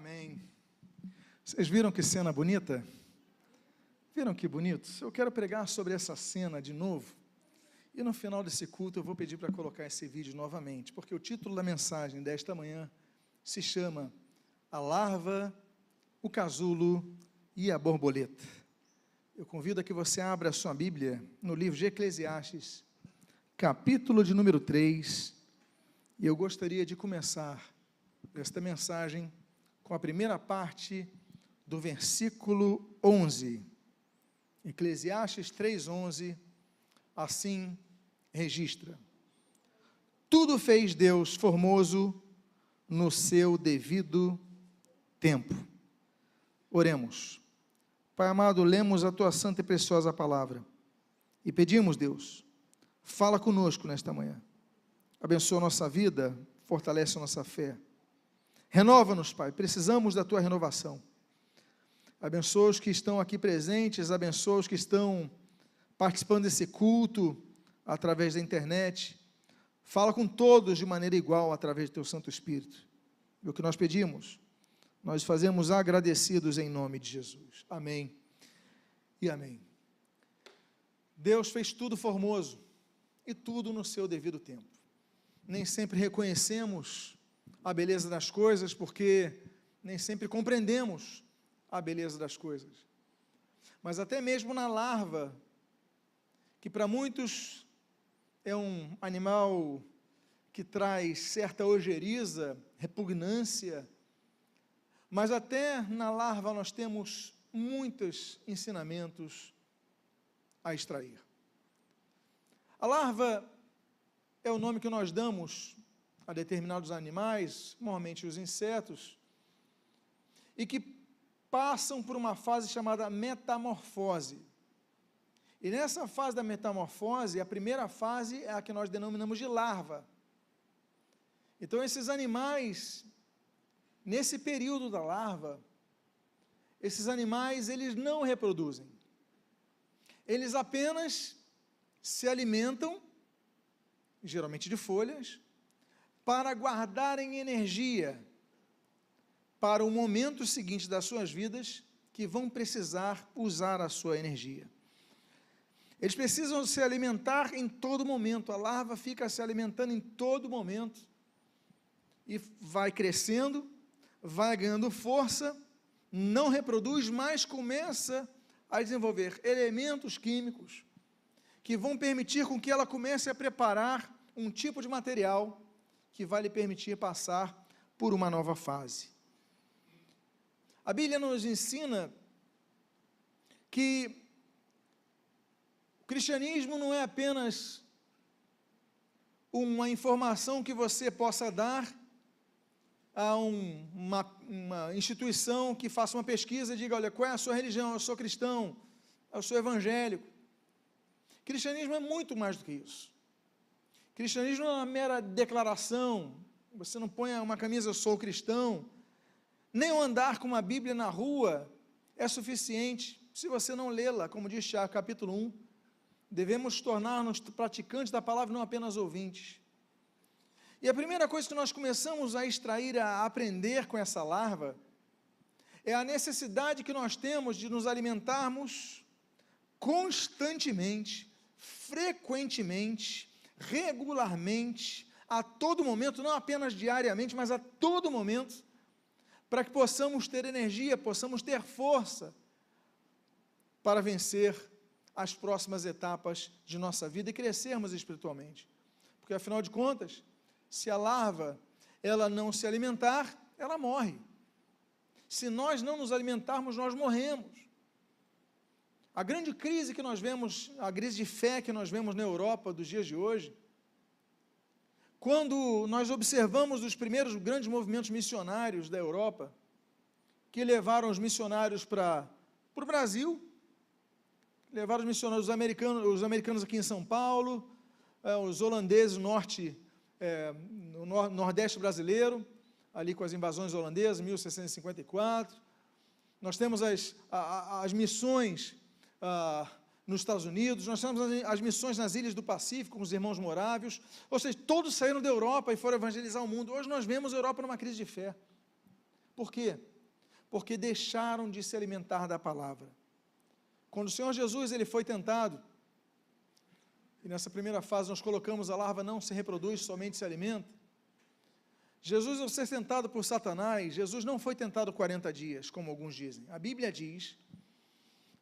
Amém. Vocês viram que cena bonita? Viram que bonito? Eu quero pregar sobre essa cena de novo. E no final desse culto eu vou pedir para colocar esse vídeo novamente, porque o título da mensagem desta manhã se chama A Larva, o Casulo e a Borboleta. Eu convido a que você abra a sua Bíblia no livro de Eclesiastes, capítulo de número 3, e eu gostaria de começar esta mensagem com a primeira parte do versículo 11. Eclesiastes 3:11, assim registra: tudo fez Deus formoso no seu devido tempo. Oremos. Pai amado, lemos a tua santa e preciosa palavra e pedimos, Deus, fala conosco nesta manhã, abençoa a nossa vida, fortalece a nossa fé, renova-nos, Pai, precisamos da tua renovação. Abençoa os que estão aqui presentes, abençoa os que estão participando desse culto através da internet, fala com todos de maneira igual através do teu Santo Espírito. E o que nós pedimos, nós fazemos agradecidos em nome de Jesus. Amém e amém. Deus fez tudo formoso e tudo no seu devido tempo. Nem sempre reconhecemos a beleza das coisas, porque nem sempre compreendemos a beleza das coisas. Mas até mesmo na larva, que para muitos é um animal que traz certa ojeriza, repugnância, mas até na larva nós temos muitos ensinamentos a extrair. A larva é o nome que nós damos a determinados animais, normalmente os insetos, e que passam por uma fase chamada metamorfose. E nessa fase da metamorfose, a primeira fase é a que nós denominamos de larva. Então, esses animais, nesse período da larva, esses animais, eles não reproduzem. Eles apenas se alimentam, geralmente de folhas, para guardarem energia para o momento seguinte das suas vidas, que vão precisar usar a sua energia. Eles precisam se alimentar em todo momento, a larva fica se alimentando em todo momento, e vai crescendo, vai ganhando força, não reproduz, mas começa a desenvolver elementos químicos, que vão permitir com que ela comece a preparar um tipo de material, que vai lhe permitir passar por uma nova fase. A Bíblia nos ensina que o cristianismo não é apenas uma informação que você possa dar a uma instituição que faça uma pesquisa e diga, olha, qual é a sua religião? Eu sou cristão, eu sou evangélico. Cristianismo é muito mais do que isso. Cristianismo não é uma mera declaração, você não põe uma camisa, eu sou cristão, nem o andar com uma Bíblia na rua é suficiente, se você não lê-la, como diz Tiago, capítulo 1, devemos tornar-nos praticantes da palavra, não apenas ouvintes. E a primeira coisa que nós começamos a extrair, a aprender com essa larva, é a necessidade que nós temos de nos alimentarmos constantemente, frequentemente, regularmente, a todo momento, não apenas diariamente, mas a todo momento, para que possamos ter energia, possamos ter força para vencer as próximas etapas de nossa vida e crescermos espiritualmente. Porque, afinal de contas, se a larva ela não se alimentar, ela morre. Se nós não nos alimentarmos, nós morremos. A grande crise que nós vemos, a crise de fé que nós vemos na Europa dos dias de hoje, quando nós observamos os primeiros grandes movimentos missionários da Europa, que levaram os missionários para o Brasil, levaram os missionários, os americanos aqui em São Paulo, os holandeses no nordeste brasileiro, ali com as invasões holandesas, 1654, nós temos as missões nos Estados Unidos, nós temos as missões nas ilhas do Pacífico, com os irmãos morávios, ou seja, todos saíram da Europa e foram evangelizar o mundo. Hoje nós vemos a Europa numa crise de fé. Por quê? porque deixaram de se alimentar da palavra. Quando o Senhor Jesus ele foi tentado, e nessa primeira fase nós colocamos a larva não se reproduz, somente se alimenta. Jesus, ao ser tentado por Satanás, Jesus não foi tentado 40 dias, como alguns dizem. A Bíblia diz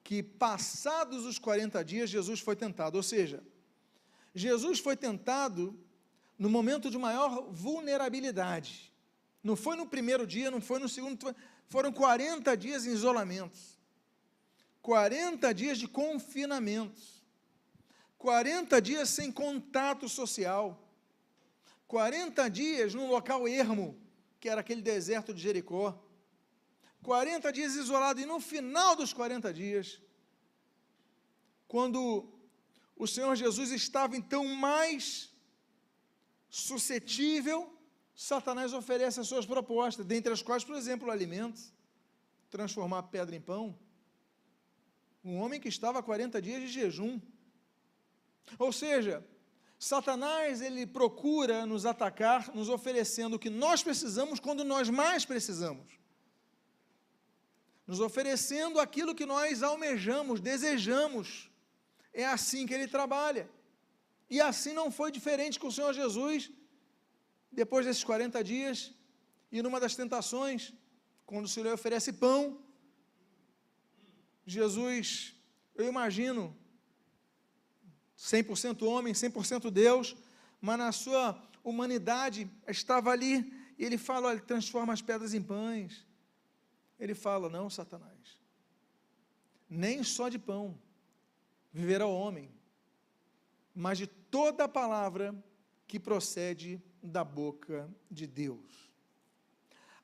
que passados os 40 dias, Jesus foi tentado, ou seja, Jesus foi tentado no momento de maior vulnerabilidade. Não foi no primeiro dia, não foi no segundo, foram 40 dias em isolamento, 40 dias de confinamento, 40 dias sem contato social, 40 dias num local ermo, que era aquele deserto de Jericó, 40 dias isolado, e no final dos 40 dias, quando o Senhor Jesus estava então mais suscetível, Satanás oferece as suas propostas, dentre as quais, por exemplo, o alimento, transformar pedra em pão. Um homem que estava há 40 dias de jejum. Ou seja, Satanás, ele procura nos atacar, nos oferecendo o que nós precisamos quando nós mais precisamos. Nos oferecendo aquilo que nós almejamos, desejamos. É assim que ele trabalha. E assim não foi diferente com o Senhor Jesus, depois desses 40 dias, e numa das tentações, quando o Senhor oferece pão, Jesus, eu imagino, 100% homem, 100% Deus, mas na sua humanidade, estava ali, e ele fala, olha, transforma as pedras em pães. Ele fala, não, Satanás, nem só de pão viverá o homem, mas de toda a palavra que procede da boca de Deus.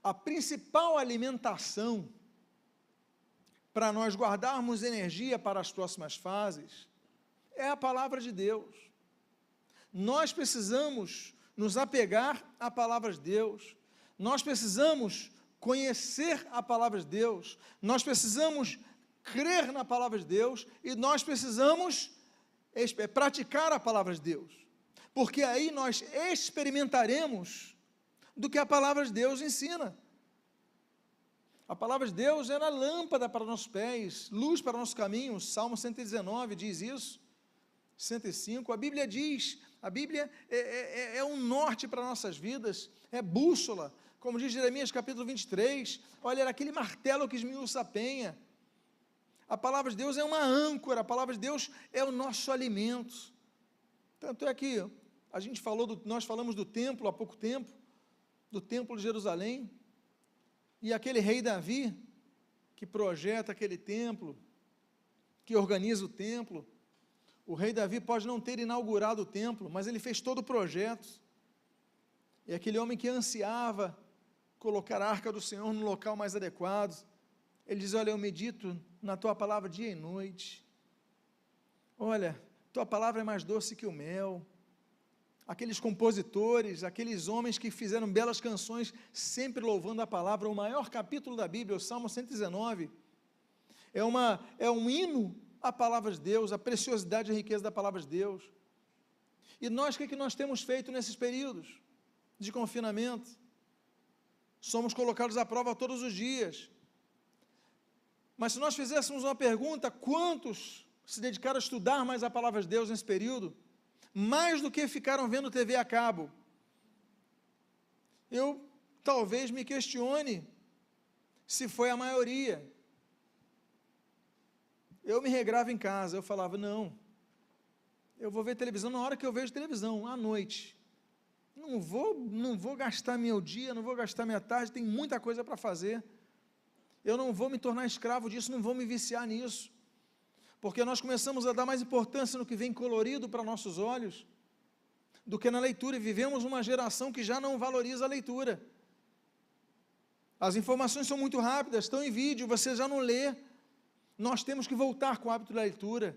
A principal alimentação para nós guardarmos energia para as próximas fases é a palavra de Deus. Nós precisamos nos apegar à palavra de Deus, nós precisamos conhecer a palavra de Deus, nós precisamos crer na palavra de Deus e nós precisamos praticar a palavra de Deus, porque aí nós experimentaremos do que a palavra de Deus ensina. A palavra de Deus era lâmpada para nossos pés, luz para nossos caminhos. Salmo 119 diz isso, 105, a Bíblia diz, a Bíblia é um norte para nossas vidas, é bússola, como diz Jeremias capítulo 23, olha, era aquele martelo que esmiuça a penha. A palavra de Deus é uma âncora, a palavra de Deus é o nosso alimento. Tanto é que nós falamos do templo há pouco tempo, do templo de Jerusalém, e aquele rei Davi, que projeta aquele templo, que organiza o templo, o rei Davi pode não ter inaugurado o templo, mas ele fez todo o projeto, e aquele homem que ansiava colocar a arca do Senhor no local mais adequado, ele diz, olha, eu medito na tua palavra dia e noite, olha, tua palavra é mais doce que o mel. Aqueles compositores, aqueles homens que fizeram belas canções, sempre louvando a palavra, o maior capítulo da Bíblia, o Salmo 119, é um hino à palavra de Deus, a preciosidade e a riqueza da palavra de Deus. E nós, o que nós temos feito nesses períodos de confinamento? Somos colocados à prova todos os dias. Mas se nós fizéssemos uma pergunta, quantos se dedicaram a estudar mais a palavra de Deus nesse período? Mais do que ficaram vendo TV a cabo? Eu talvez me questione se foi a maioria. Eu me regrava em casa, eu falava, não, eu vou ver televisão na hora que eu vejo televisão, à noite. Não vou gastar meu dia, não vou gastar minha tarde, tem muita coisa para fazer. Eu não vou me tornar escravo disso, não vou me viciar nisso, porque nós começamos a dar mais importância no que vem colorido para nossos olhos, do que na leitura, e vivemos uma geração que já não valoriza a leitura. As informações são muito rápidas, estão em vídeo, você já não lê. Nós temos que voltar com o hábito da leitura,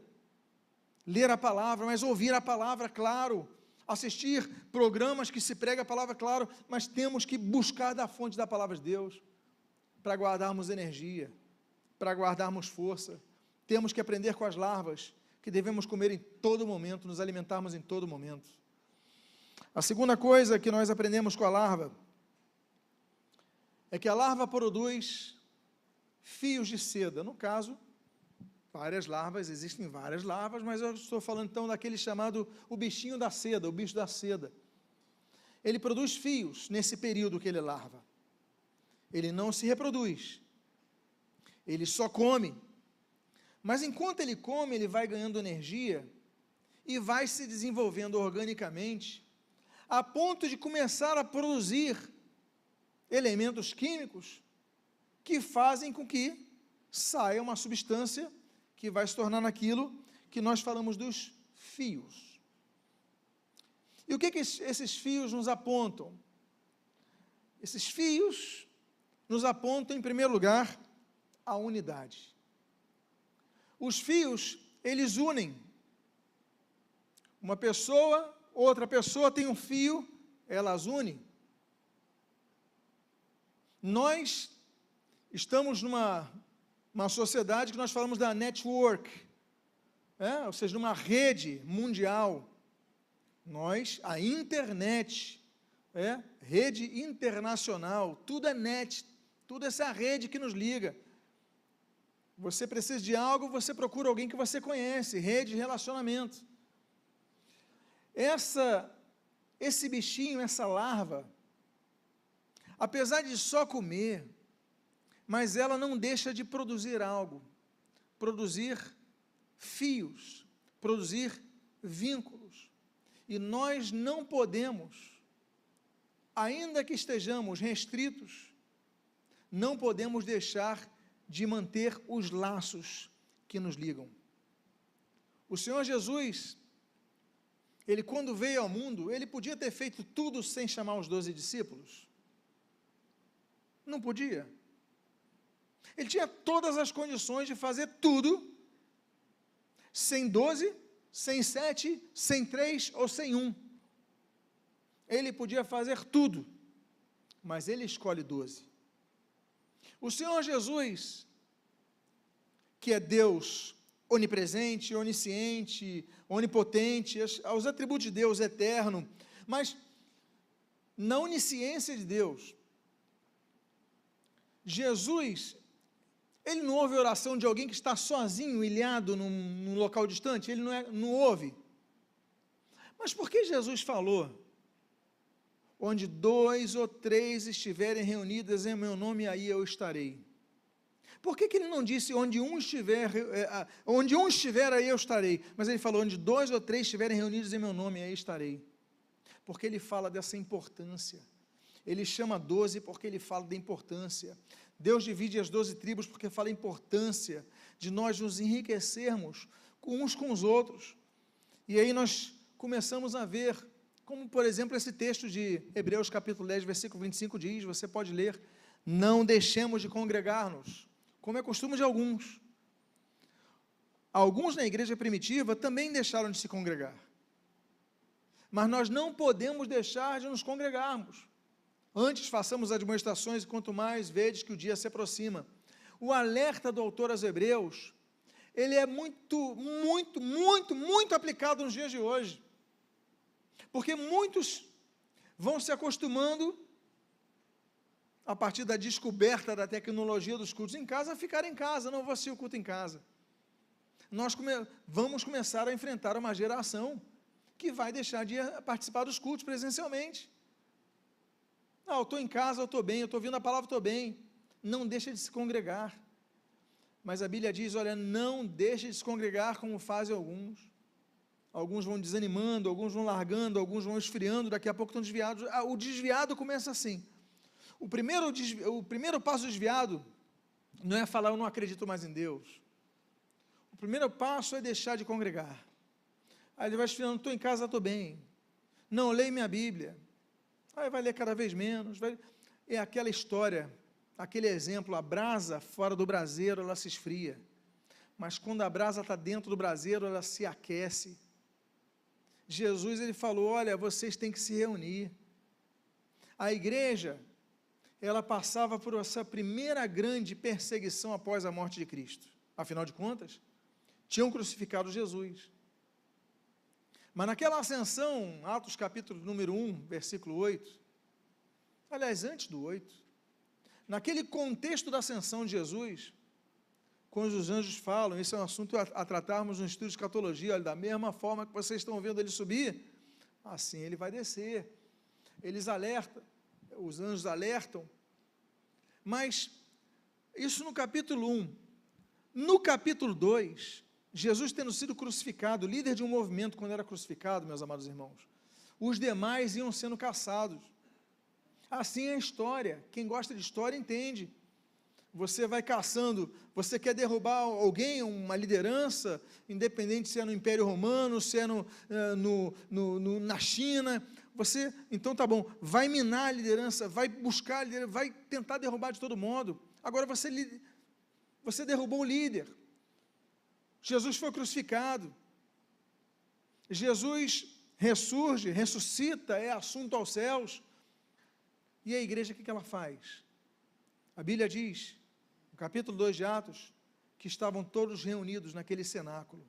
ler a palavra, mas ouvir a palavra, claro, assistir programas que se prega a palavra, claro, mas temos que buscar da fonte da palavra de Deus, para guardarmos energia, para guardarmos força. Temos que aprender com as larvas, que devemos comer em todo momento, nos alimentarmos em todo momento. A segunda coisa que nós aprendemos com a larva, é que a larva produz fios de seda. No caso, várias larvas, existem várias larvas, mas eu estou falando então daquele chamado o bichinho da seda, o bicho da seda. Ele produz fios nesse período que ele larva. Ele não se reproduz. Ele só come. Mas enquanto ele come, ele vai ganhando energia e vai se desenvolvendo organicamente, a ponto de começar a produzir elementos químicos que fazem com que saia uma substância que vai se tornar naquilo que nós falamos dos fios. E o que esses fios nos apontam? Esses fios nos apontam, em primeiro lugar, a unidade. Os fios, eles unem. Uma pessoa, outra pessoa tem um fio, elas unem. Nós estamos numa sociedade que nós falamos da network, ou seja, numa rede mundial. A internet, rede internacional, tudo é net, tudo essa rede que nos liga. Você precisa de algo, você procura alguém que você conhece, rede de relacionamento. Esse bichinho, essa larva, apesar de só comer, mas ela não deixa de produzir algo, produzir fios, produzir vínculos. E nós não podemos, ainda que estejamos restritos, não podemos deixar de manter os laços que nos ligam. O Senhor Jesus, ele quando veio ao mundo, ele podia ter feito tudo sem chamar os 12 discípulos? Não podia. Ele tinha todas as condições de fazer tudo, sem 12, sem 7, sem 3 ou sem 1. Ele podia fazer tudo, mas ele escolhe 12. O Senhor Jesus, que é Deus onipresente, onisciente, onipotente, os atributos de Deus eterno, mas na onisciência de Deus, Jesus, ele não ouve a oração de alguém que está sozinho, ilhado num local distante, ele não ouve. Mas por que Jesus falou, onde 2 ou 3 estiverem reunidas em meu nome, aí eu estarei? Por que ele não disse, onde um estiver, aí eu estarei? Mas ele falou, onde 2 ou 3 estiverem reunidos em meu nome, aí estarei. Porque ele fala dessa importância. Ele chama 12 porque ele fala da importância. Deus divide as 12 tribos porque fala a importância de nós nos enriquecermos uns com os outros. E aí nós começamos a ver, como por exemplo esse texto de Hebreus capítulo 10, versículo 25 diz, você pode ler, não deixemos de congregar-nos, como é costume de alguns. Alguns na igreja primitiva também deixaram de se congregar. Mas nós não podemos deixar de nos congregarmos. Antes façamos admoestações, e quanto mais vedes que o dia se aproxima. O alerta do autor aos Hebreus, ele é muito aplicado nos dias de hoje. Porque muitos vão se acostumando, a partir da descoberta da tecnologia dos cultos em casa, a ficar em casa, não vou assistir o culto em casa. Nós vamos começar a enfrentar uma geração que vai deixar de participar dos cultos presencialmente. Eu estou em casa, eu estou bem, eu estou ouvindo a palavra, estou bem. Não deixa de se congregar. Mas a Bíblia diz, olha, não deixe de se congregar como fazem alguns. Alguns vão desanimando, alguns vão largando, alguns vão esfriando, daqui a pouco estão desviados. O desviado começa assim. O primeiro passo desviado não é falar, eu não acredito mais em Deus. O primeiro passo é deixar de congregar. Aí ele vai esfriando, estou em casa, estou bem. Não, leio minha Bíblia. Aí vai ler cada vez menos. É aquela história, aquele exemplo, a brasa fora do braseiro, ela se esfria. Mas quando a brasa está dentro do braseiro, ela se aquece. Jesus, ele falou, olha, vocês têm que se reunir. A igreja, ela passava por essa primeira grande perseguição após a morte de Cristo. Afinal de contas, tinham crucificado Jesus. Mas naquela ascensão, Atos capítulo número 1, versículo 8, aliás, antes do 8, naquele contexto da ascensão de Jesus, quando os anjos falam, esse é um assunto a tratarmos no estudo de escatologia, olha, da mesma forma que vocês estão vendo ele subir, assim ele vai descer. Eles alertam, os anjos alertam, mas isso no capítulo 1. No capítulo 2, Jesus tendo sido crucificado, líder de um movimento quando era crucificado, meus amados irmãos, os demais iam sendo caçados. Assim é a história, quem gosta de história entende. Você vai caçando, você quer derrubar alguém, uma liderança, independente se é no Império Romano, se é na China, você, então tá bom, vai minar a liderança, vai buscar a liderança, vai tentar derrubar de todo modo. Agora você derrubou o líder. Jesus foi crucificado. Jesus ressurge, ressuscita, é assunto aos céus. E a igreja, o que ela faz? A Bíblia diz, no capítulo 2 de Atos, que estavam todos reunidos naquele cenáculo.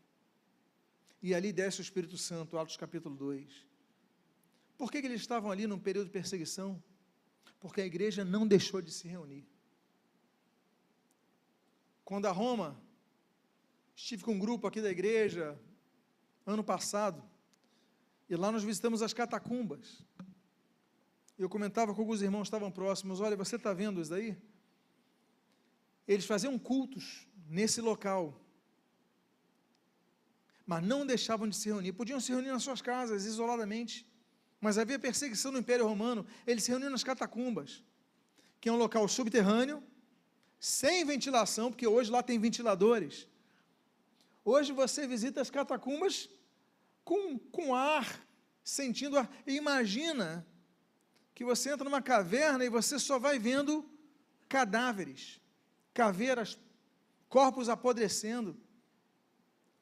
E ali desce o Espírito Santo, Atos capítulo 2. Por que eles estavam ali num período de perseguição? Porque a igreja não deixou de se reunir. Quando a Roma, estive com um grupo aqui da igreja, ano passado, e lá nós visitamos as catacumbas. Eu comentava com alguns irmãos que estavam próximos, olha, você está vendo isso daí? Eles faziam cultos nesse local, mas não deixavam de se reunir. Podiam se reunir nas suas casas, isoladamente, mas havia perseguição no Império Romano. Eles se reuniam nas catacumbas, que é um local subterrâneo, sem ventilação, porque hoje lá tem ventiladores. Hoje você visita as catacumbas com ar, sentindo ar. E imagina que você entra numa caverna e você só vai vendo cadáveres, caveiras, corpos apodrecendo.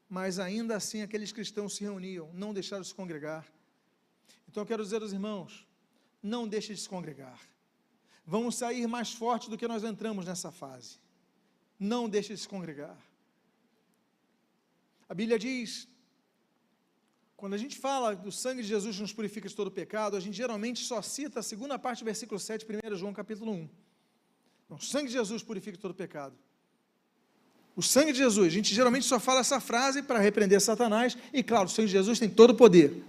Mas ainda assim aqueles cristãos se reuniam, não deixaram de se congregar. Então eu quero dizer aos irmãos, não deixe de se congregar. Vamos sair mais fortes do que nós entramos nessa fase. Não deixe de se congregar. A Bíblia diz, quando a gente fala do sangue de Jesus que nos purifica de todo pecado, a gente geralmente só cita a segunda parte do versículo 7, 1 João capítulo 1. Então, o sangue de Jesus purifica de todo pecado. O sangue de Jesus, a gente geralmente só fala essa frase para repreender Satanás, e claro, o sangue de Jesus tem todo o poder.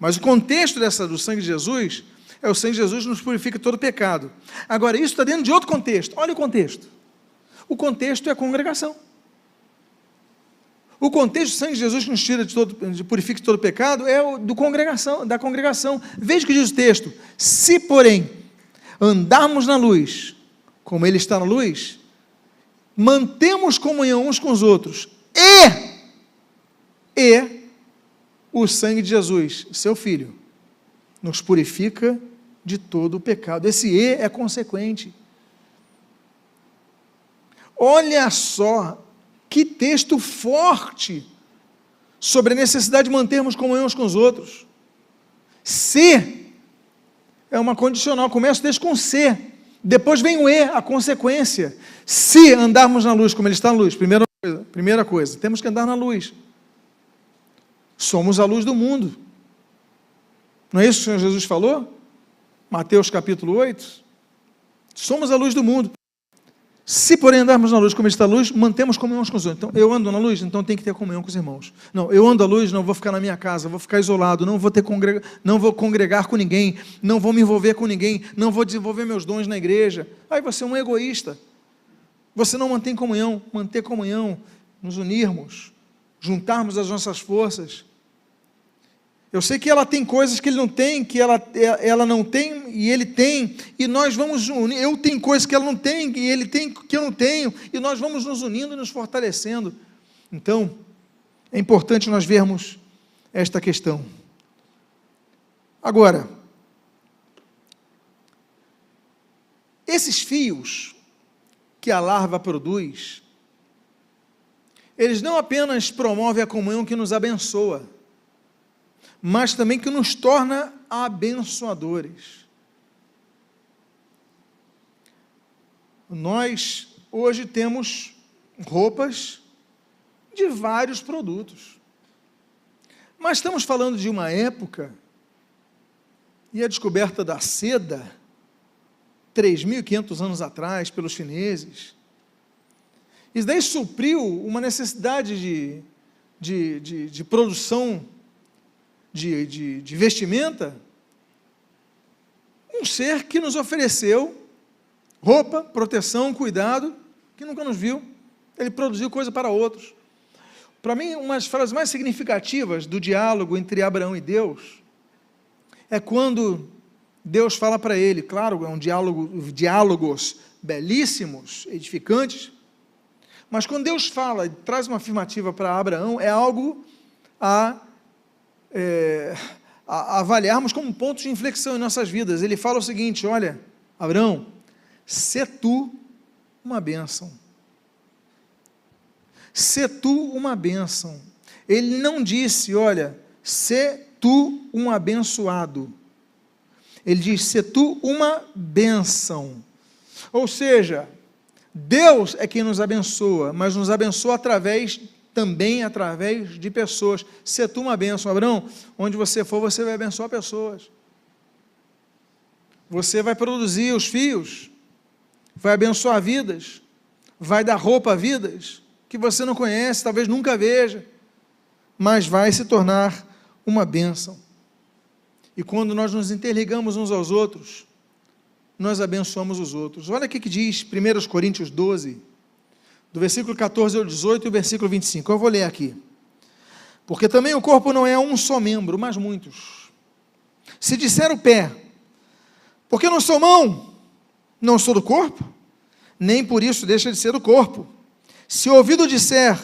Mas o contexto do sangue de Jesus, é o sangue de Jesus que nos purifica de todo pecado. Agora, isso está dentro de outro contexto. Olha o contexto. O contexto é a congregação. O contexto do sangue de Jesus que nos tira purifica de todo pecado é o da congregação. Veja o que diz o texto. Se, porém, andarmos na luz, como Ele está na luz, mantemos comunhão uns com os outros, e o sangue de Jesus, seu Filho, nos purifica de todo o pecado. Esse "e" é consequente. Olha só, que texto forte sobre a necessidade de mantermos comunhão uns com os outros. Se é uma condicional, começa o texto com "se", depois vem o "e", a consequência. Se andarmos na luz, como Ele está na luz, primeira coisa, temos que andar na luz. Somos a luz do mundo. Não é isso que o Senhor Jesus falou? Mateus capítulo 8. Somos a luz do mundo. Se, porém, andarmos na luz como Ele está na luz, mantemos comunhão uns com os outros. Então, eu ando na luz, então tem que ter comunhão com os irmãos. Não, eu ando à luz, não vou ficar na minha casa, vou ficar isolado, não vou congregar com ninguém, não vou me envolver com ninguém, não vou desenvolver meus dons na igreja. Aí você é um egoísta. Você não mantém comunhão. Manter comunhão, nos unirmos, juntarmos as nossas forças. Eu sei que ela tem coisas que ele não tem, que ela não tem e ele tem, e nós vamos unir. Eu tenho coisas que ela não tem e ele tem que eu não tenho, e nós vamos nos unindo e nos fortalecendo. Então, é importante nós vermos esta questão. Agora, esses fios que a larva produz, eles não apenas promovem a comunhão que nos abençoa, mas também que nos torna abençoadores. Nós hoje temos roupas de vários produtos, mas estamos falando de uma época, e a descoberta da seda 3.500 anos atrás, pelos chineses. Isso daí supriu uma necessidade de produção de vestimenta. Um ser que nos ofereceu roupa, proteção, cuidado, que nunca nos viu. Ele produziu coisa para outros. Para mim, uma das frases mais significativas do diálogo entre Abraão e Deus é quando Deus fala para ele, claro, é um diálogos belíssimos, edificantes, mas quando Deus fala e traz uma afirmativa para Abraão, é algo a avaliarmos como pontos de inflexão em nossas vidas. Ele fala o seguinte: olha, Abraão, sê tu uma bênção. Sê tu uma bênção. Ele não disse, olha, sê tu um abençoado. Ele diz, sê tu uma bênção. Ou seja, Deus é quem nos abençoa, mas nos abençoa também através de pessoas. Sê tu uma bênção. Abraão, onde você for, você vai abençoar pessoas. Você vai produzir os fios, vai abençoar vidas, vai dar roupa a vidas que você não conhece, talvez nunca veja, mas vai se tornar uma bênção. E quando nós nos interligamos uns aos outros, nós abençoamos os outros. Olha o que diz 1 Coríntios 12, do versículo 14 ao 18 e o versículo 25. Eu vou ler aqui. Porque também o corpo não é um só membro, mas muitos. Se disser o pé, porque não sou mão, não sou do corpo, nem por isso deixa de ser do corpo. Se o ouvido disser,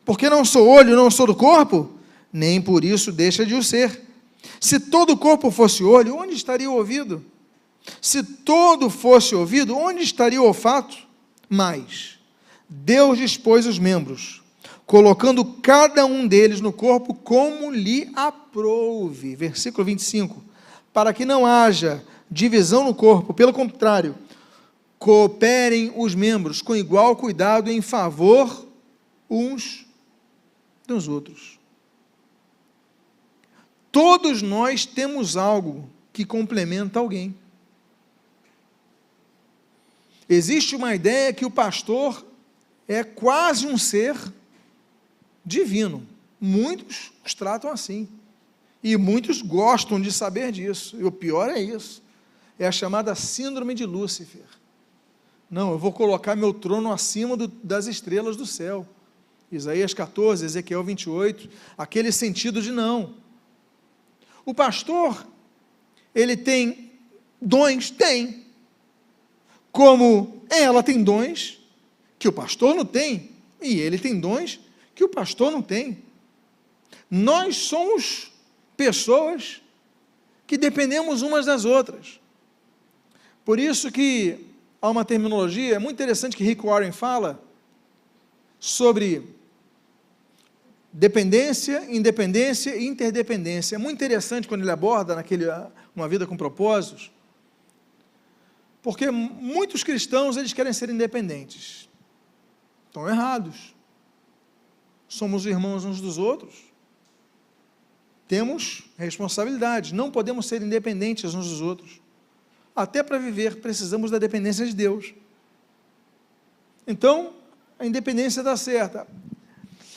porque não sou olho, não sou do corpo, nem por isso deixa de o ser. Se todo o corpo fosse olho, onde estaria o ouvido? Se todo fosse ouvido, onde estaria o olfato? Mas Deus dispôs os membros, colocando cada um deles no corpo como lhe aprouve. Versículo 25. Para que não haja divisão no corpo, pelo contrário, cooperem os membros com igual cuidado em favor uns dos outros. Todos nós temos algo que complementa alguém. Existe uma ideia que o pastor é quase um ser divino. Muitos os tratam assim. E muitos gostam de saber disso. E o pior é isso. É a chamada síndrome de Lúcifer. Não, eu vou colocar meu trono acima das estrelas do céu. Isaías 14, Ezequiel 28, aquele sentido de não. O pastor, ele tem dons? Tem. Como ela tem dons que o pastor não tem, e ele tem dons que o pastor não tem. Nós somos pessoas que dependemos umas das outras. Por isso que há uma terminologia muito interessante que Rick Warren fala sobre dependência, independência e interdependência. É muito interessante quando ele aborda uma vida com propósitos, porque muitos cristãos, eles querem ser independentes. Estão errados. Somos irmãos uns dos outros. Temos responsabilidades. Não podemos ser independentes uns dos outros. Até para viver, precisamos da dependência de Deus. Então, a independência dá certa.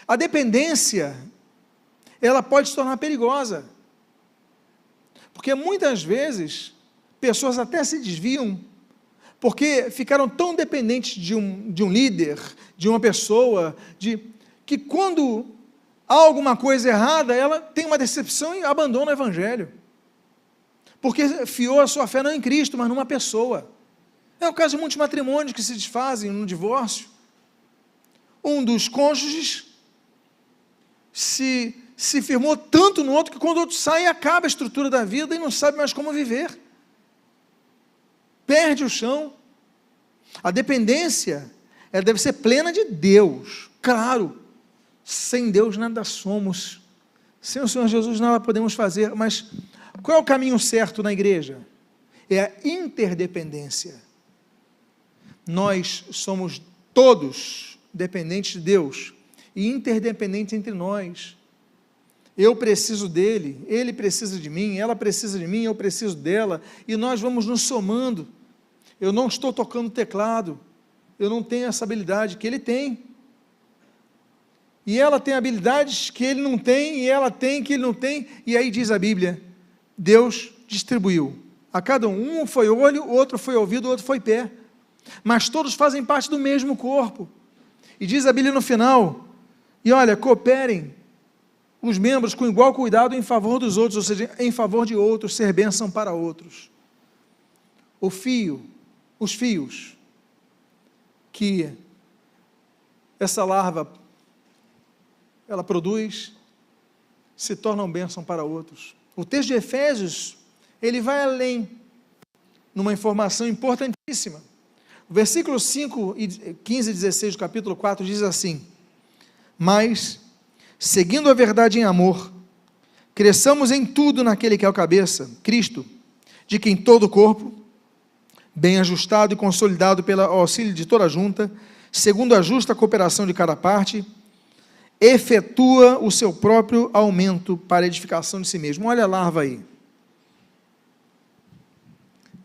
A dependência, ela pode se tornar perigosa. Porque muitas vezes, pessoas até se desviam, porque ficaram tão dependentes de um líder, de uma pessoa, que quando há alguma coisa errada, ela tem uma decepção e abandona o Evangelho. Porque fiou a sua fé não em Cristo, mas numa pessoa. É o caso de muitos matrimônios que se desfazem no divórcio. Um dos cônjuges se firmou tanto no outro que quando o outro sai, acaba a estrutura da vida e não sabe mais como viver. Perde o chão. A dependência, ela deve ser plena de Deus. Claro, sem Deus nada somos. Sem o Senhor Jesus nada podemos fazer, mas qual é o caminho certo na igreja? É a interdependência. Nós somos todos dependentes de Deus e interdependentes entre nós. Eu preciso dele, ele precisa de mim, ela precisa de mim, eu preciso dela, e nós vamos nos somando. eu não estou tocando teclado, eu não tenho essa habilidade que ele tem. E ela tem habilidades que ele não tem, e ela tem que ele não tem, e aí diz a Bíblia, Deus distribuiu. A cada um foi olho, outro foi ouvido, outro foi pé. Mas todos fazem parte do mesmo corpo. E diz a Bíblia no final, e olha, cooperem os membros com igual cuidado em favor dos outros, ou seja, em favor de outros, ser bênção para outros. Os fios que essa larva ela produz, se tornam bênção para outros. O texto de Efésios, ele vai além, numa informação importantíssima. O versículo 5, 15 e 16 do capítulo 4 diz assim, mas, seguindo a verdade em amor, cresçamos em tudo naquele que é o cabeça, Cristo, de quem todo o corpo, bem ajustado e consolidado pelo auxílio de toda a junta, segundo a justa cooperação de cada parte, efetua o seu próprio aumento para a edificação de si mesmo. Olha a larva aí.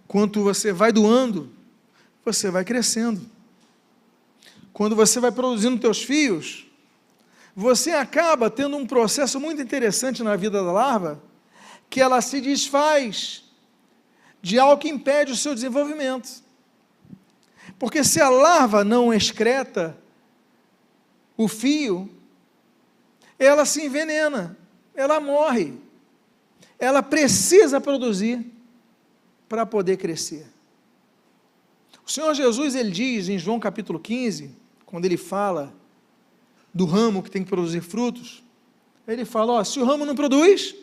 Quanto você vai doando, você vai crescendo. Quando você vai produzindo teus fios, você acaba tendo um processo muito interessante na vida da larva, que ela se desfaz de algo que impede o seu desenvolvimento. Porque se a larva não excreta o fio, ela se envenena, ela morre. Ela precisa produzir para poder crescer. O Senhor Jesus, ele diz em João capítulo 15, quando ele fala do ramo que tem que produzir frutos, ele fala, se o ramo não produz,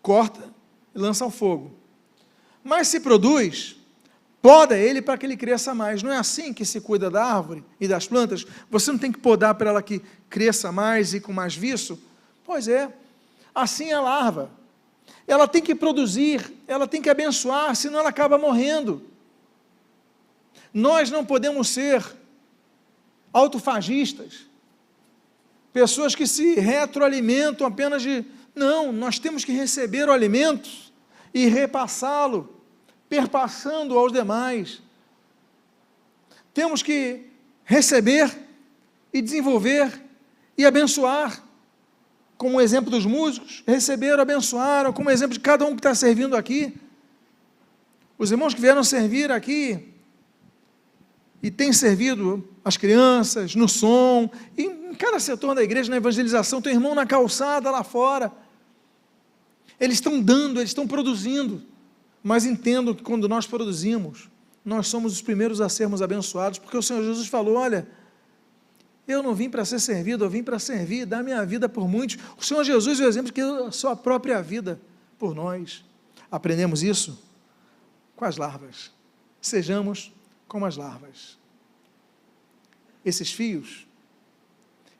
corta e lança ao fogo. Mas se produz, poda ele para que ele cresça mais. Não é assim que se cuida da árvore e das plantas? Você não tem que podar para ela que cresça mais e com mais viço? Pois é, assim é a larva. Ela tem que produzir, ela tem que abençoar, senão ela acaba morrendo. Nós não podemos ser autofagistas, pessoas que se retroalimentam apenas de... Não, nós temos que receber o alimento e repassá-lo, perpassando aos demais. Temos que receber e desenvolver e abençoar, como o exemplo dos músicos, receberam, abençoaram, como o exemplo de cada um que está servindo aqui. Os irmãos que vieram servir aqui e têm servido as crianças, no som, e em cada setor da igreja, na evangelização, tem irmão na calçada lá fora. Eles estão dando, eles estão produzindo, mas entendam que quando nós produzimos, nós somos os primeiros a sermos abençoados, porque o Senhor Jesus falou, olha, eu não vim para ser servido, eu vim para servir, dar minha vida por muitos. O Senhor Jesus é o exemplo que deu a sua própria vida por nós. Aprendemos isso com as larvas. Sejamos como as larvas. Esses fios,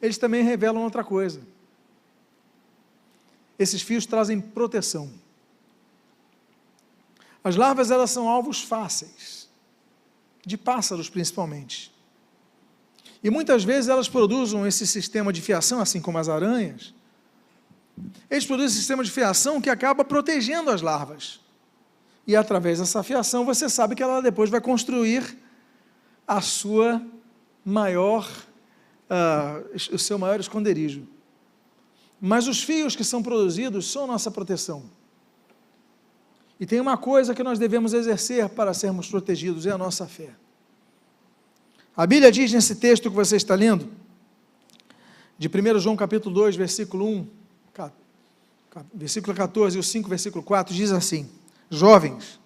eles também revelam outra coisa. Esses fios trazem proteção. As larvas, elas são alvos fáceis, de pássaros principalmente. E muitas vezes elas produzem esse sistema de fiação, assim como as aranhas. Eles produzem esse sistema de fiação que acaba protegendo as larvas. E através dessa fiação, você sabe que ela depois vai construir a sua o seu maior esconderijo. Mas os fios que são produzidos são nossa proteção. E tem uma coisa que nós devemos exercer para sermos protegidos, é a nossa fé. A Bíblia diz nesse texto que você está lendo, de 1 João capítulo 2, versículo 1, versículo 14 e o 5, versículo 4, diz assim, jovens,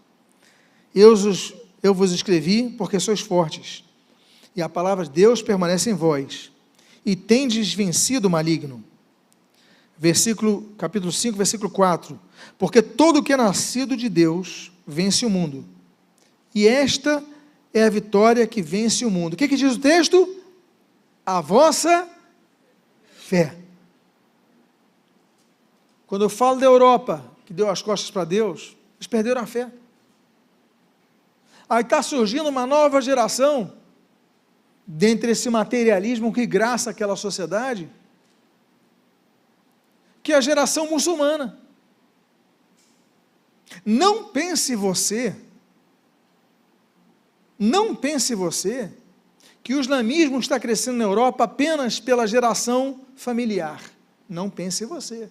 eu vos escrevi porque sois fortes, e a palavra de Deus permanece em vós, e tendes vencido o maligno. Capítulo 5, versículo 4, porque todo o que é nascido de Deus vence o mundo, e esta é a vitória que vence o mundo. O que diz o texto? A vossa fé. Quando eu falo da Europa, que deu as costas para Deus, eles perderam a fé. Aí está surgindo uma nova geração, dentre esse materialismo que graça aquela sociedade, que é a geração muçulmana. Não pense você Não pense você que o islamismo está crescendo na Europa apenas pela geração familiar. Não pense você.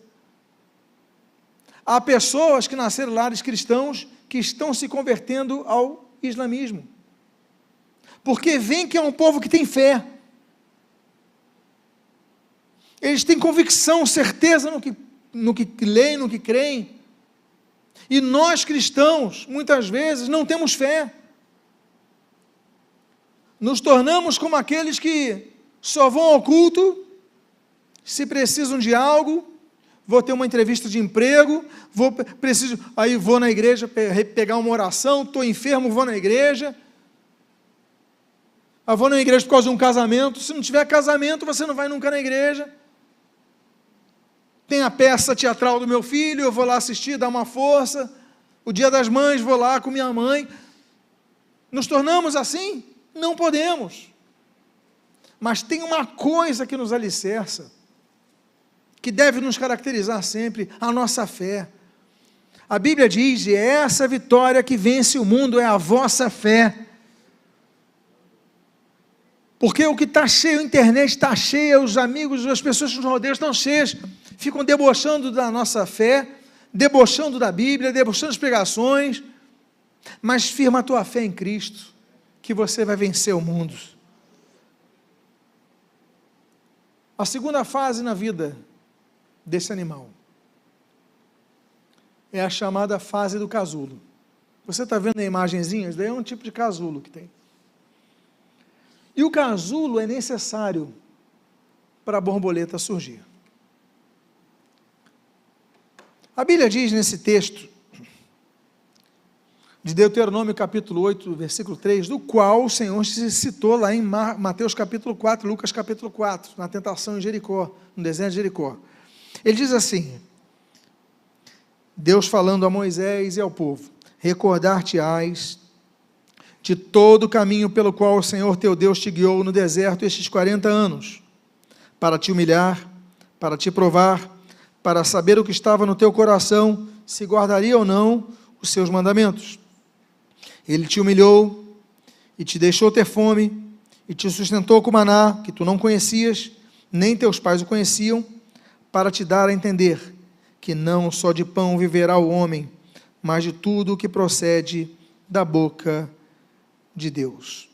Há pessoas que nasceram em lares cristãos que estão se convertendo ao islamismo, porque veem que é um povo que tem fé. Eles têm convicção, certeza no que leem, no que creem. E nós cristãos, muitas vezes, não temos fé. Nos tornamos como aqueles que só vão ao culto se precisam de algo. Vou ter uma entrevista de emprego, aí vou na igreja pegar uma oração, estou enfermo, vou na igreja. Vou na igreja por causa de um casamento. Se não tiver casamento, você não vai nunca na igreja. Tem a peça teatral do meu filho, eu vou lá assistir, dar uma força. O Dia das Mães, vou lá com minha mãe. Nos tornamos assim? Não podemos. Mas tem uma coisa que nos alicerça, que deve nos caracterizar sempre: a nossa fé. A Bíblia diz: é essa vitória que vence o mundo, é a vossa fé. Porque o que está cheio, a internet está cheia, os amigos, as pessoas que nos rodeiam estão cheias, ficam debochando da nossa fé, debochando da Bíblia, debochando das pregações, mas firma a tua fé em Cristo, que você vai vencer o mundo. A segunda fase na vida desse animal é a chamada fase do casulo. Você está vendo a imagenzinha? Isso daí é um tipo de casulo que tem. E o casulo é necessário para a borboleta surgir. A Bíblia diz nesse texto de Deuteronômio capítulo 8, versículo 3, do qual o Senhor se citou lá em Mateus capítulo 4, Lucas capítulo 4, na tentação em Jericó, no deserto de Jericó. Ele diz assim, Deus falando a Moisés e ao povo: recordar-te-ás de todo o caminho pelo qual o Senhor teu Deus te guiou no deserto estes 40 anos, para te humilhar, para te provar, para saber o que estava no teu coração, se guardaria ou não os seus mandamentos. Ele te humilhou e te deixou ter fome, e te sustentou com maná, que tu não conhecias, nem teus pais o conheciam, para te dar a entender que não só de pão viverá o homem, mas de tudo o que procede da boca de Deus.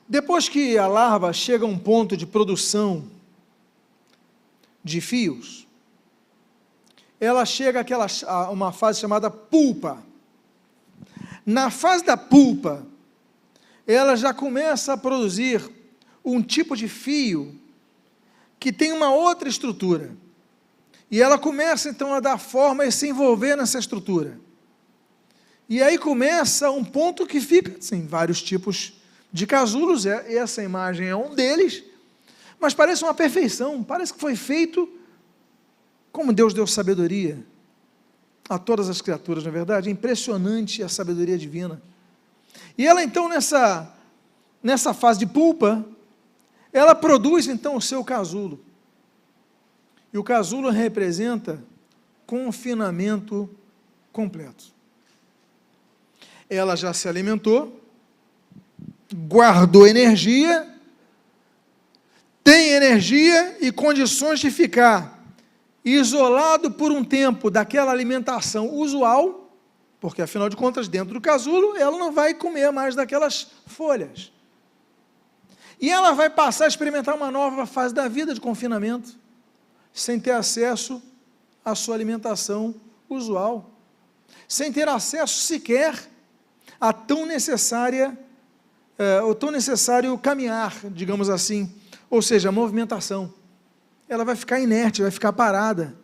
Depois que a larva chega a um ponto de produção de fios, ela chega a uma fase chamada pulpa. Na fase da pulpa, ela já começa a produzir um tipo de fio que tem uma outra estrutura. E ela começa então a dar forma e se envolver nessa estrutura. E aí começa um ponto que fica, assim, vários tipos de casulos, essa imagem é um deles, mas parece uma perfeição, parece que foi feito como Deus deu sabedoria a todas as criaturas, na verdade, é impressionante a sabedoria divina. E ela então, nessa fase de pulpa, ela produz então o seu casulo. E o casulo representa confinamento completo. Ela já se alimentou, guardou energia, tem energia e condições de ficar isolado por um tempo daquela alimentação usual, porque afinal de contas, dentro do casulo, ela não vai comer mais daquelas folhas. E ela vai passar a experimentar uma nova fase da vida de confinamento, sem ter acesso à sua alimentação usual, sem ter acesso sequer a tão necessário caminhar, digamos assim, ou seja, a movimentação. Ela vai ficar inerte, vai ficar parada.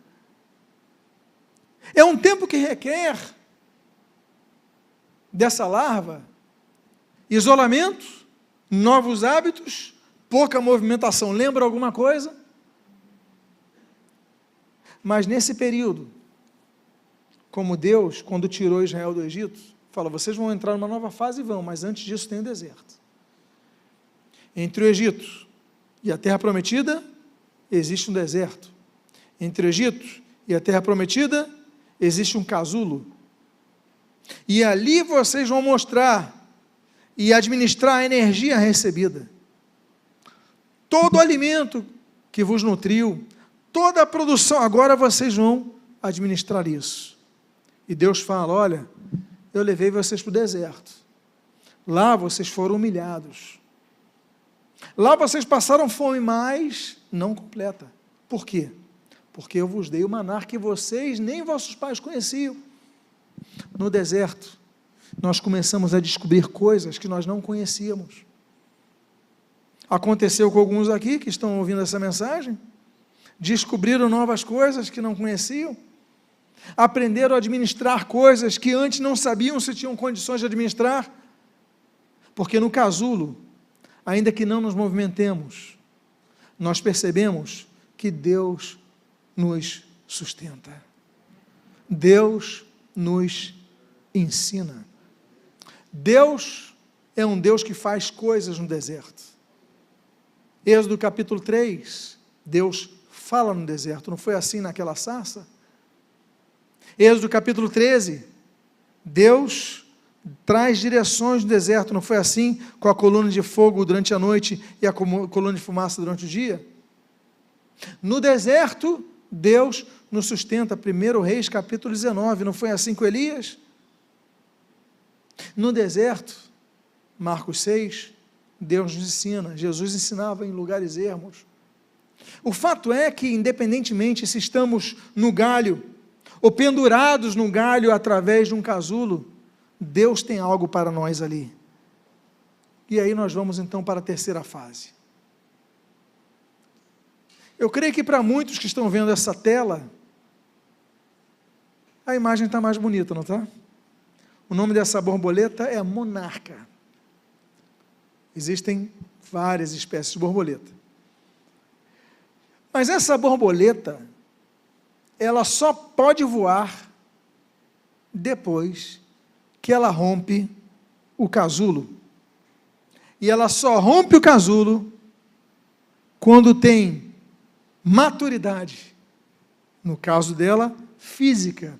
É um tempo que requer dessa larva isolamento, novos hábitos, pouca movimentação. Lembra alguma coisa? Mas nesse período, como Deus, quando tirou Israel do Egito, fala, vocês vão entrar numa nova fase e vão, mas antes disso tem o deserto. Entre o Egito e a terra prometida, existe um deserto. Entre o Egito e a terra prometida, existe um casulo. E ali vocês vão mostrar e administrar a energia recebida. Todo o alimento que vos nutriu, toda a produção, agora vocês vão administrar isso. E Deus fala: olha, eu levei vocês para o deserto. Lá vocês foram humilhados. Lá vocês passaram fome, mas não completa. Por quê? Porque eu vos dei o maná que vocês nem vossos pais conheciam. No deserto, nós começamos a descobrir coisas que nós não conhecíamos. Aconteceu com alguns aqui que estão ouvindo essa mensagem, descobriram novas coisas que não conheciam, aprenderam a administrar coisas que antes não sabiam se tinham condições de administrar, porque no casulo, ainda que não nos movimentemos, nós percebemos que Deus nos sustenta, Deus nos ensina. Deus é um Deus que faz coisas no deserto. Êxodo capítulo 3, Deus fala no deserto, não foi assim naquela sarça? Êxodo capítulo 13, Deus traz direções no deserto, não foi assim com a coluna de fogo durante a noite e a coluna de fumaça durante o dia? No deserto, Deus nos sustenta. 1 Reis capítulo 19, não foi assim com Elias? No deserto, Marcos 6, Deus nos ensina, Jesus ensinava em lugares ermos. O fato é que, independentemente se estamos no galho, ou pendurados no galho através de um casulo, Deus tem algo para nós ali. E aí nós vamos então para a terceira fase. Eu creio que para muitos que estão vendo essa tela, a imagem está mais bonita, não está? O nome dessa borboleta é monarca. Existem várias espécies de borboleta. Mas essa borboleta, ela só pode voar depois que ela rompe o casulo. E ela só rompe o casulo quando tem maturidade, no caso dela, física,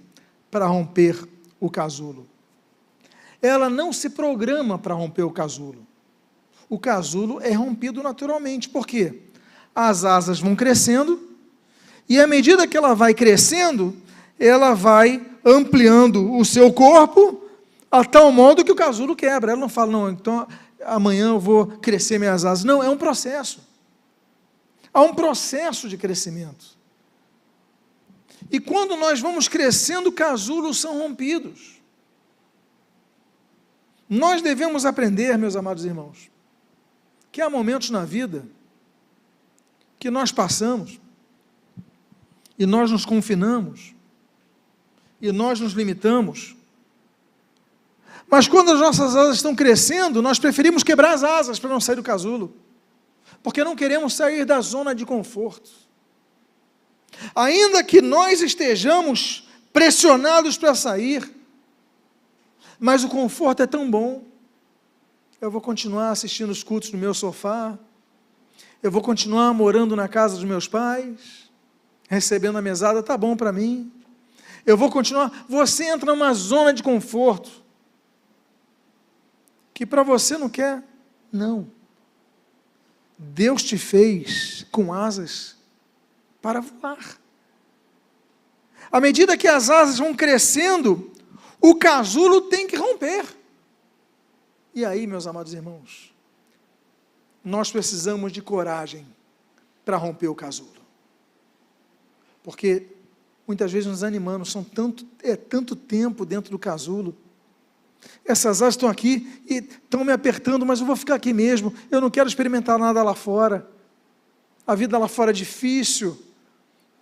para romper o casulo. Ela não se programa para romper o casulo. O casulo é rompido naturalmente. Por quê? As asas vão crescendo, e à medida que ela vai crescendo, ela vai ampliando o seu corpo, a tal modo que o casulo quebra. Ela não fala: não, então amanhã eu vou crescer minhas asas. Não, é um processo. Há um processo de crescimento. E quando nós vamos crescendo, casulos são rompidos. Nós devemos aprender, meus amados irmãos, que há momentos na vida que nós passamos e nós nos confinamos e nós nos limitamos, mas quando as nossas asas estão crescendo, nós preferimos quebrar as asas para não sair do casulo, porque não queremos sair da zona de conforto. Ainda que nós estejamos pressionados para sair, mas o conforto é tão bom. Eu vou continuar assistindo os cultos no meu sofá, eu vou continuar morando na casa dos meus pais, recebendo a mesada, está bom para mim. Eu vou continuar. Você entra numa zona de conforto que para você não quer. Não. Deus te fez com asas para voar. À medida que as asas vão crescendo, o casulo tem que romper. E aí, meus amados irmãos, nós precisamos de coragem para romper o casulo. Porque muitas vezes nos animamos, é tanto tempo dentro do casulo. Essas asas estão aqui e estão me apertando, mas eu vou ficar aqui mesmo. Eu não quero experimentar nada lá fora. A vida lá fora é difícil,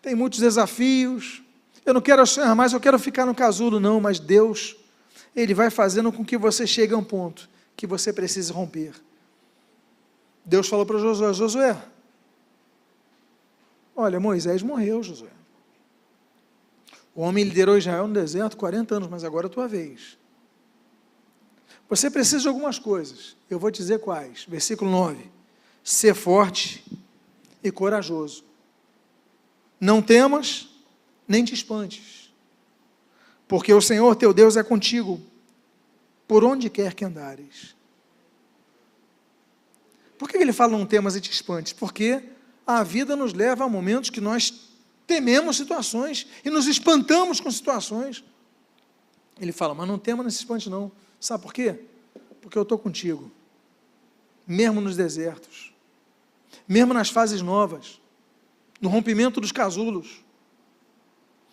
tem muitos desafios. Eu não quero sonhar mais, eu quero ficar no casulo. Não, mas Deus, Ele vai fazendo com que você chegue a um ponto que você precisa romper. Deus falou para Josué: Josué, olha, Moisés morreu, Josué. O homem liderou Israel no deserto 40 anos, mas agora é a tua vez. Você precisa de algumas coisas, eu vou te dizer quais. Versículo 9: ser forte e corajoso. Não temas, nem te espantes, porque o Senhor teu Deus é contigo por onde quer que andares. Por que ele fala não temas e te espantes? Porque a vida nos leva a momentos que nós tememos situações e nos espantamos com situações. Ele fala, mas não tema, não se espante não. Sabe por quê? Porque eu estou contigo, mesmo nos desertos, mesmo nas fases novas, no rompimento dos casulos,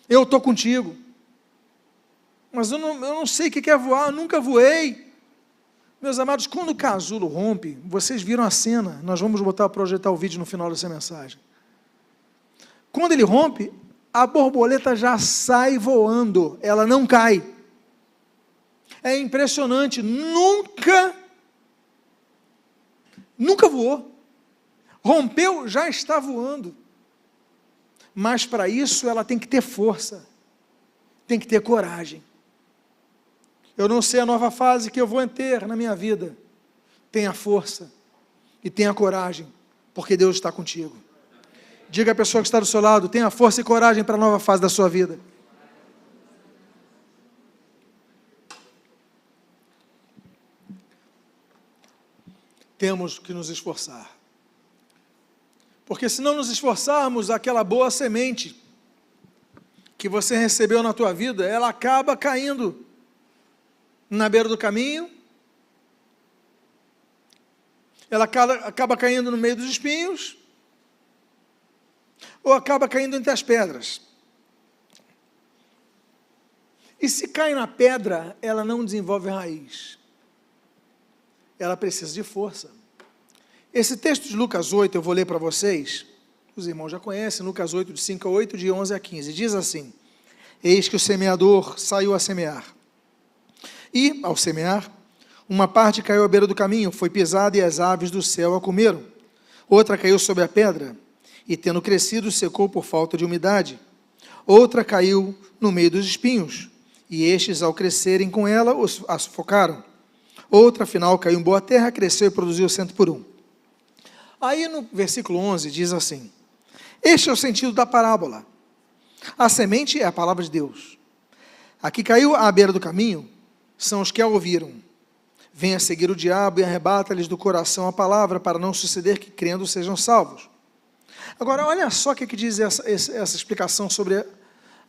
eu estou contigo, mas eu não sei o que é voar, eu nunca voei. Meus amados, quando o casulo rompe, vocês viram a cena, nós vamos projetar o vídeo no final dessa mensagem. Quando ele rompe, a borboleta já sai voando, ela não cai. É impressionante, nunca voou. Rompeu, já está voando. Mas para isso ela tem que ter força, tem que ter coragem. Eu não sei a nova fase que eu vou ter na minha vida. Tenha força e tenha coragem, porque Deus está contigo. Diga à pessoa que está do seu lado, tenha força e coragem para a nova fase da sua vida. Temos que nos esforçar. Porque se não nos esforçarmos, aquela boa semente que você recebeu na tua vida, ela acaba caindo na beira do caminho, ela acaba caindo no meio dos espinhos, ou acaba caindo entre as pedras. E se cai na pedra, ela não desenvolve raiz. Ela precisa de força. Esse texto de Lucas 8, eu vou ler para vocês, os irmãos já conhecem, Lucas 8, de 5 a 8, de 11 a 15, diz assim, eis que o semeador saiu a semear, e, ao semear, uma parte caiu à beira do caminho, foi pisada e as aves do céu a comeram, outra caiu sobre a pedra, e tendo crescido, secou por falta de umidade, outra caiu no meio dos espinhos, e estes, ao crescerem com ela, a sufocaram, outra, afinal, caiu em boa terra, cresceu e produziu 100 por 1. Aí no versículo 11 diz assim, este é o sentido da parábola, a semente é a palavra de Deus, a que caiu à beira do caminho, são os que a ouviram, vem a seguir o diabo e arrebata-lhes do coração a palavra, para não suceder que crendo sejam salvos. Agora olha só o que diz essa explicação sobre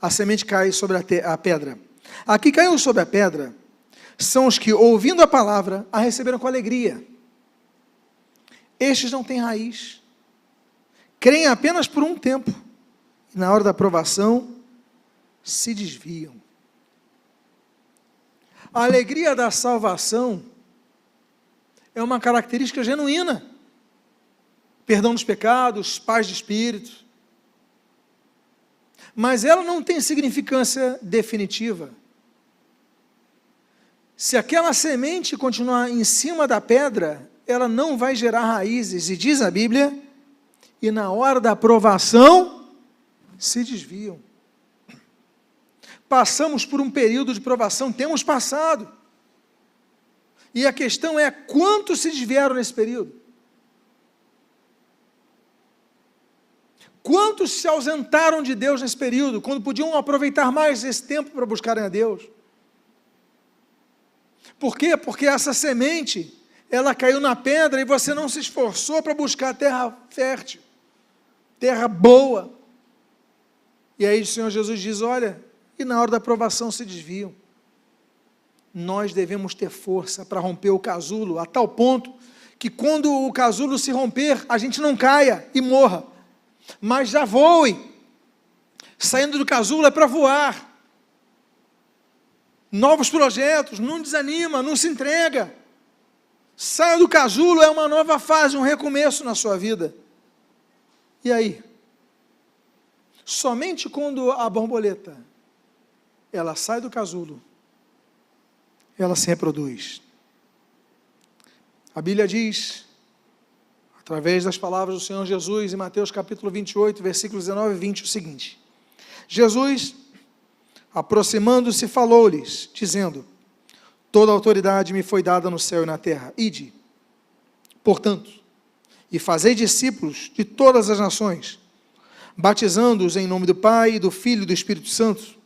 a semente que cai sobre a pedra, a que caiu sobre a pedra, são os que ouvindo a palavra, a receberam com alegria. Estes não têm raiz, creem apenas por um tempo, e na hora da provação, se desviam. A alegria da salvação é uma característica genuína, perdão dos pecados, paz de espírito, mas ela não tem significância definitiva. Se aquela semente continuar em cima da pedra, ela não vai gerar raízes, e diz a Bíblia, e na hora da provação, se desviam. Passamos por um período de provação, temos passado, e a questão é, quantos se desviaram nesse período? Quantos se ausentaram de Deus nesse período, quando podiam aproveitar mais esse tempo para buscarem a Deus? Por quê? Porque essa semente, ela caiu na pedra e você não se esforçou para buscar terra fértil, terra boa. E aí o Senhor Jesus diz, olha, e na hora da provação se desviam. Nós devemos ter força para romper o casulo, a tal ponto que quando o casulo se romper, a gente não caia e morra, mas já voe. Saindo do casulo é para voar. Novos projetos, não desanima, não se entrega. Saia do casulo, é uma nova fase, um recomeço na sua vida. E aí? Somente quando a borboleta, ela sai do casulo, ela se reproduz. A Bíblia diz, através das palavras do Senhor Jesus, em Mateus capítulo 28, versículos 19 e 20, o seguinte, Jesus, aproximando-se, falou-lhes, dizendo, toda a autoridade me foi dada no céu e na terra, ide, portanto, e fazei discípulos de todas as nações, batizando-os em nome do Pai, do Filho e do Espírito Santo,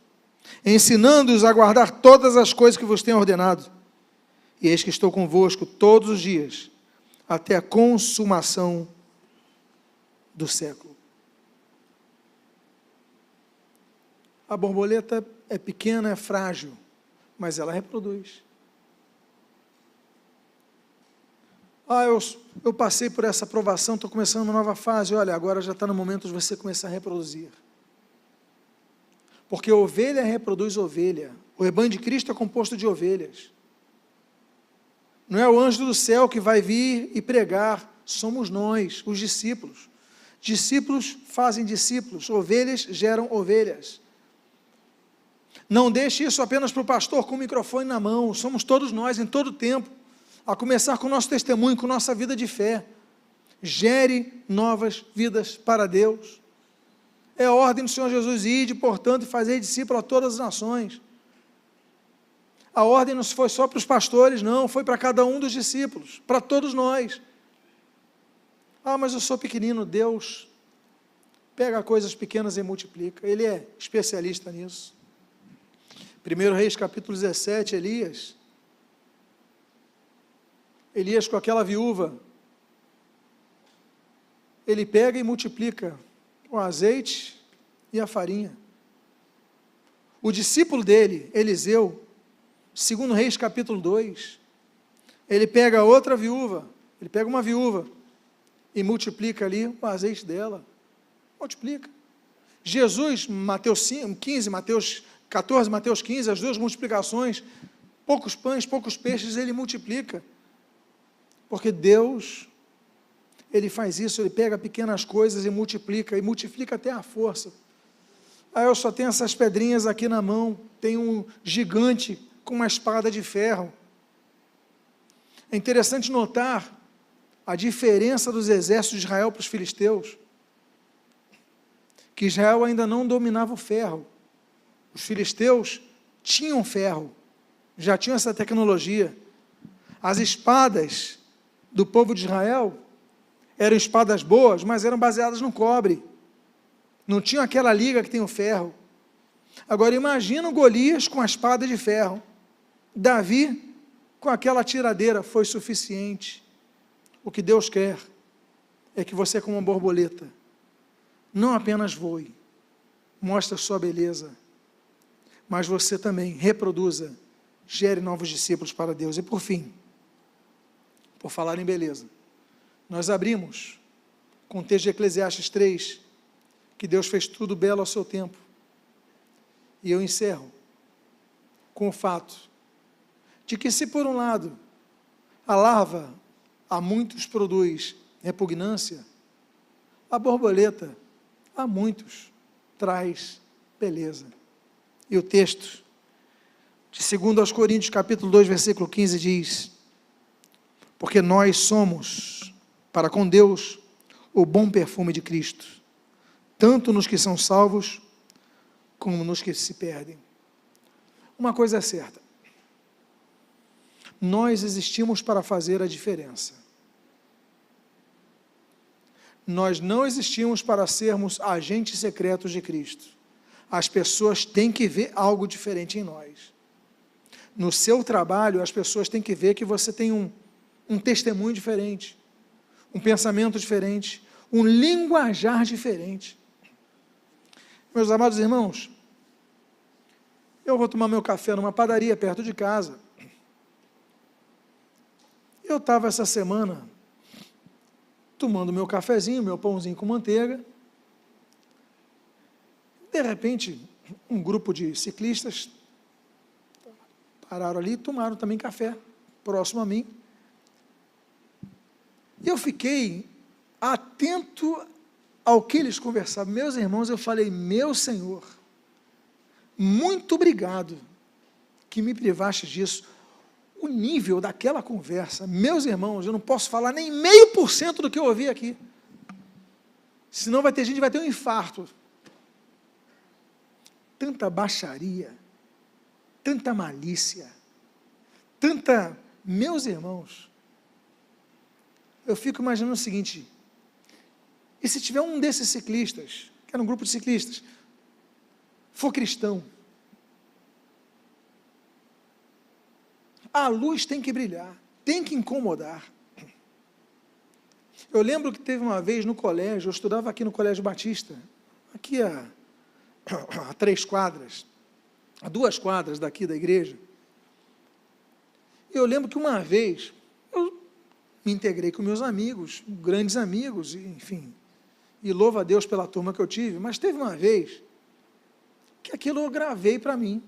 ensinando-os a guardar todas as coisas que vos tenho ordenado, e eis que estou convosco todos os dias, até a consumação do século. A borboleta é pequena, é frágil, mas ela reproduz. Eu passei por essa provação, estou começando uma nova fase. Olha, agora já está no momento de você começar a reproduzir. Porque ovelha reproduz ovelha. O rebanho de Cristo é composto de ovelhas. Não é o anjo do céu que vai vir e pregar, somos nós, os discípulos. Discípulos fazem discípulos, ovelhas geram ovelhas. Não deixe isso apenas para o pastor com o microfone na mão, somos todos nós em todo tempo. A começar com o nosso testemunho, com nossa vida de fé. Gere novas vidas para Deus. É a ordem do Senhor Jesus, ide, portanto, e fazer discípulo a todas as nações. A ordem não foi só para os pastores, não, foi para cada um dos discípulos, para todos nós. Mas eu sou pequenino. Deus pega coisas pequenas e multiplica. Ele é especialista nisso. 1 Reis capítulo 17, Elias com aquela viúva, ele pega e multiplica o azeite e a farinha. O discípulo dele, Eliseu, 2 Reis capítulo 2, ele pega outra viúva, ele pega uma viúva e multiplica ali o azeite dela, multiplica. Jesus, Mateus 15, Mateus 14, Mateus 15, as duas multiplicações, poucos pães, poucos peixes, ele multiplica. Porque Deus, Ele faz isso, Ele pega pequenas coisas e multiplica até a força. Eu só tenho essas pedrinhas aqui na mão, tem um gigante com uma espada de ferro. É interessante notar a diferença dos exércitos de Israel para os filisteus, que Israel ainda não dominava o ferro. Os filisteus tinham ferro, já tinham essa tecnologia. As espadas do povo de Israel eram espadas boas, mas eram baseadas no cobre. Não tinham aquela liga que tem o ferro. Agora imagina o Golias com a espada de ferro. Davi com aquela tiradeira, foi suficiente. O que Deus quer é que você, como uma borboleta, não apenas voe, mostre a sua beleza, mas você também reproduza, gere novos discípulos para Deus. E por fim, por falar em beleza, nós abrimos com o texto de Eclesiastes 3, que Deus fez tudo belo ao seu tempo. E eu encerro com o fato de que, se por um lado a larva a muitos produz repugnância, a borboleta a muitos traz beleza. E o texto de 2 Coríntios capítulo 2, versículo 15 diz: porque nós somos, para com Deus, o bom perfume de Cristo, tanto nos que são salvos, como nos que se perdem. Uma coisa é certa, nós existimos para fazer a diferença. Nós não existimos para sermos agentes secretos de Cristo. As pessoas têm que ver algo diferente em nós. No seu trabalho, as pessoas têm que ver que você tem um testemunho diferente, um pensamento diferente, um linguajar diferente. Meus amados irmãos, eu vou tomar meu café numa padaria perto de casa. Eu estava essa semana tomando meu cafezinho, meu pãozinho com manteiga. De repente, um grupo de ciclistas pararam ali e tomaram também café, próximo a mim. E eu fiquei atento ao que eles conversavam. Meus irmãos, eu falei: meu Senhor, muito obrigado que me privaste disso. O nível daquela conversa, meus irmãos, eu não posso falar nem 0,5% do que eu ouvi aqui. Senão vai ter gente que vai ter um infarto. Tanta baixaria, tanta malícia, meus irmãos, eu fico imaginando o seguinte: e se tiver um desses ciclistas, que era um grupo de ciclistas, for cristão, A luz tem que brilhar, tem que incomodar. Eu lembro que teve uma vez no colégio, eu estudava aqui no Colégio Batista, aqui a 3 quadras, a 2 quadras daqui da igreja. Eu lembro que uma vez, eu me integrei com meus amigos, grandes amigos, enfim, e louvo a Deus pela turma que eu tive, mas teve uma vez que aquilo eu gravei para mim.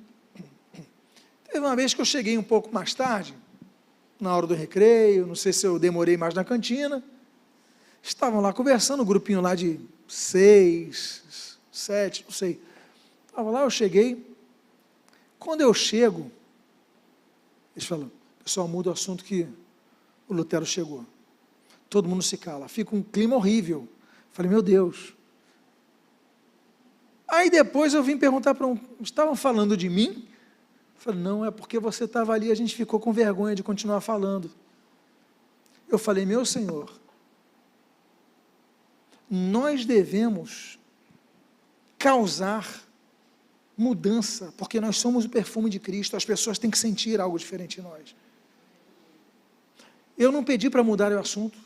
Teve uma vez que eu cheguei um pouco mais tarde, na hora do recreio, não sei se eu demorei mais na cantina, estavam lá conversando, um grupinho lá de 6, 7, não sei. Estava lá, eu cheguei. Quando eu chego, eles falam, pessoal, muda o assunto que o Lutero chegou. Todo mundo se cala, fica um clima horrível. Falei, meu Deus. Aí depois eu vim perguntar para estavam falando de mim? Falei, não, é porque você estava ali, a gente ficou com vergonha de continuar falando. Eu falei, meu Senhor, nós devemos causar mudança, porque nós somos o perfume de Cristo, as pessoas têm que sentir algo diferente em nós. Eu não pedi para mudar o assunto,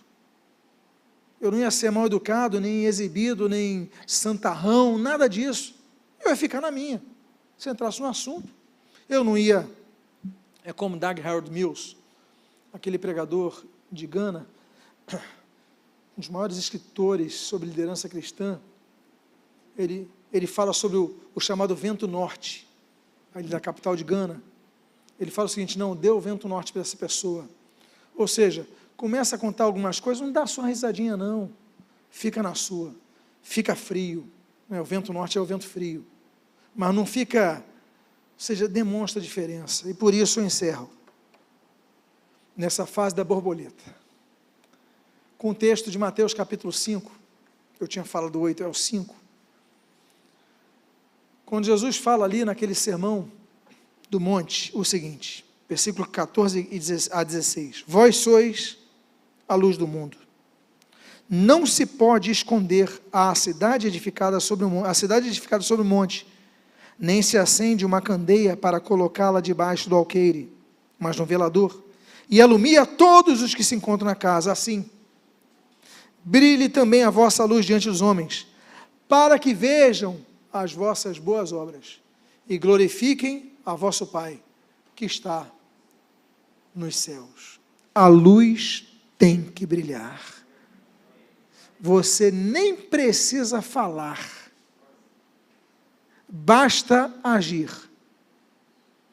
eu não ia ser mal educado, nem exibido, nem santarrão, nada disso, eu ia ficar na minha, se entrasse no assunto, eu não ia, é como Doug Harold Mills, aquele pregador de Gana, um dos maiores escritores sobre liderança cristã, ele fala sobre o chamado vento norte, ali da capital de Gana. Ele fala o seguinte, não, dê o vento norte para essa pessoa. Ou seja, começa a contar algumas coisas, não dá só uma risadinha não, fica na sua, fica frio, né? O vento norte é o vento frio, mas não fica, ou seja, demonstra a diferença, e por isso eu encerro, nessa fase da borboleta. Com o texto de Mateus capítulo 5, eu tinha falado do 8, é o 5, quando Jesus fala ali naquele sermão do monte, o seguinte, versículo 14 a 16, vós sois a luz do mundo, não se pode esconder a cidade edificada sobre o monte, nem se acende uma candeia para colocá-la debaixo do alqueire, mas no velador, e alumia todos os que se encontram na casa, assim, brilhe também a vossa luz diante dos homens, para que vejam as vossas boas obras, e glorifiquem a vosso Pai, que está nos céus. A luz tem que brilhar, você nem precisa falar, basta agir,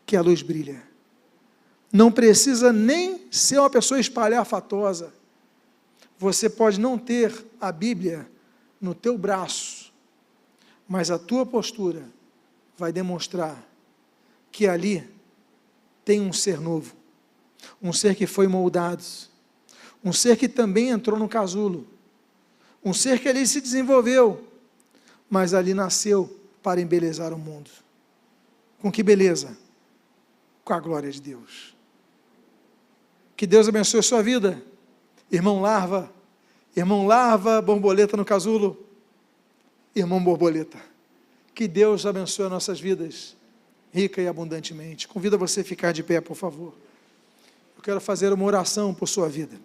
que a luz brilha, não precisa nem ser uma pessoa espalhafatosa, você pode não ter a Bíblia no teu braço, mas a tua postura vai demonstrar que ali tem um ser novo, um ser que foi moldado, um ser que também entrou no casulo, um ser que ali se desenvolveu, mas ali nasceu para embelezar o mundo. Com que beleza? Com a glória de Deus. Que Deus abençoe a sua vida. Irmão larva, borboleta no casulo, irmão borboleta, que Deus abençoe as nossas vidas, rica e abundantemente. Convido você a ficar de pé, por favor. Eu quero fazer uma oração por sua vida.